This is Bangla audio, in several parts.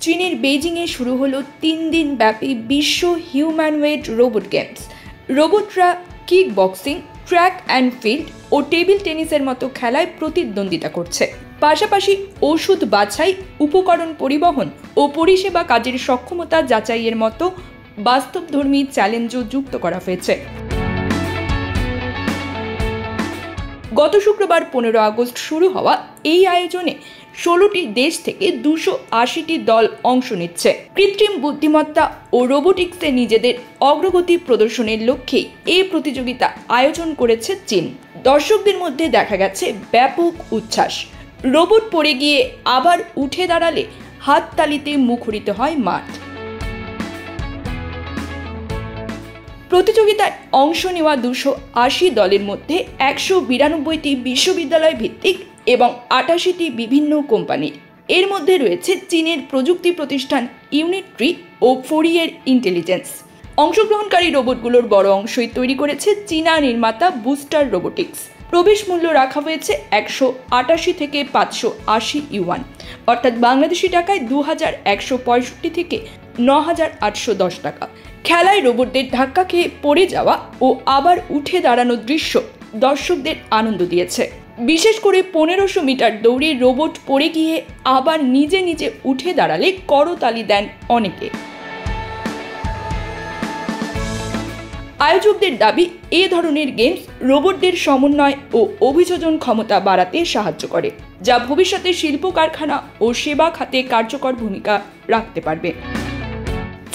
চীনের বেইজিংয়ে শুরু হলো 3 দিন ব্যাপী বিশ্ব হিউম্যানওয়েড রোবট গেমস। রোবটরা kick boxing, track and field ও টেবিল টেনিসের মতো খেলায় প্রতিদ্বন্দ্বিতা করছে। পাশাপাশি ওষুধ বাছাই, উপকরণ পরিবহন ও পরিষেবা কাজের সক্ষমতা যাচাইয়ের মতো বাস্তবধর্মী চ্যালেঞ্জও যুক্ত করা হয়েছে। গত শুক্রবার 15 আগস্ট শুরু হওয়া এই আয়োজনে 16টি দেশ থেকে 280টি দল অংশ নিচ্ছে। কৃত্রিম বুদ্ধিমত্তা ও রোবোটিক্সে নিজেদের অগ্রগতি প্রদর্শনের লক্ষ্যেই এই প্রতিযোগিতা আয়োজন করেছে চীন। দর্শকদের মধ্যে দেখা গেছে ব্যাপক উচ্ছ্বাস। রোবট পড়ে গিয়ে আবার উঠে দাঁড়ালে হাততালিতে মুখরিত হয় মাঠ। প্রতিযোগিতায় অংশ নেওয়া 280 দলের মধ্যে 192টি বিশ্ববিদ্যালয় ভিত্তিক এবং 88টি বিভিন্ন কোম্পানি। এর মধ্যে রয়েছে চীনের প্রযুক্তি প্রতিষ্ঠান ইউনিট্রি ও ফোরিয়ের ইন্টেলিজেন্স। অংশগ্রহণকারী রোবটগুলোর বড় অংশই তৈরি করেছে চীনা নির্মাতা বুস্টার রোবোটিক্স। প্রবেশ মূল্য রাখা হয়েছে 188 থেকে 580 ইউয়ান, অর্থাৎ বাংলাদেশি টাকায় 2165 থেকে 9810 টাকা। খেলায় রোবটদের ধাক্কা খেয়ে পড়ে যাওয়া ও আবার উঠে দাঁড়ানোর দৃশ্য দর্শকদের আনন্দ দিয়েছে। বিশেষ করে 1500 মিটার দৌড়ে রোবট পড়ে গিয়ে আবার নিজে নিজে উঠে দাঁড়ালে করতালি দেন অনেকে। আয়োজকদের দাবি, এ ধরনের গেমস রোবটদের সমন্বয় ও অভিযোজন ক্ষমতা বাড়াতে সাহায্য করে, যা ভবিষ্যতে শিল্প কারখানা ও সেবা খাতে কার্যকর ভূমিকা রাখতে পারবে।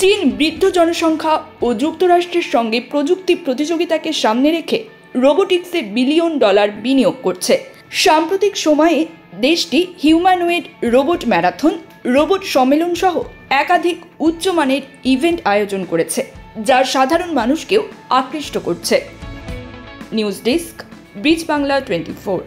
চীন বৃদ্ধ জনসংখ্যা ও যুক্তরাষ্ট্রের সঙ্গে প্রযুক্তি প্রতিযোগিতাকে সামনে রেখে রোবোটিক্সে বিলিয়ন ডলার বিনিয়োগ করছে। সাম্প্রতিক সময়ে দেশটি হিউম্যানওয়েড রোবট ম্যারাথন, রোবট সম্মেলন সহ একাধিক উচ্চমানের ইভেন্ট আয়োজন করেছে, যা সাধারণ মানুষকেও আকৃষ্ট করছে। News desk, bridge Bangla 24।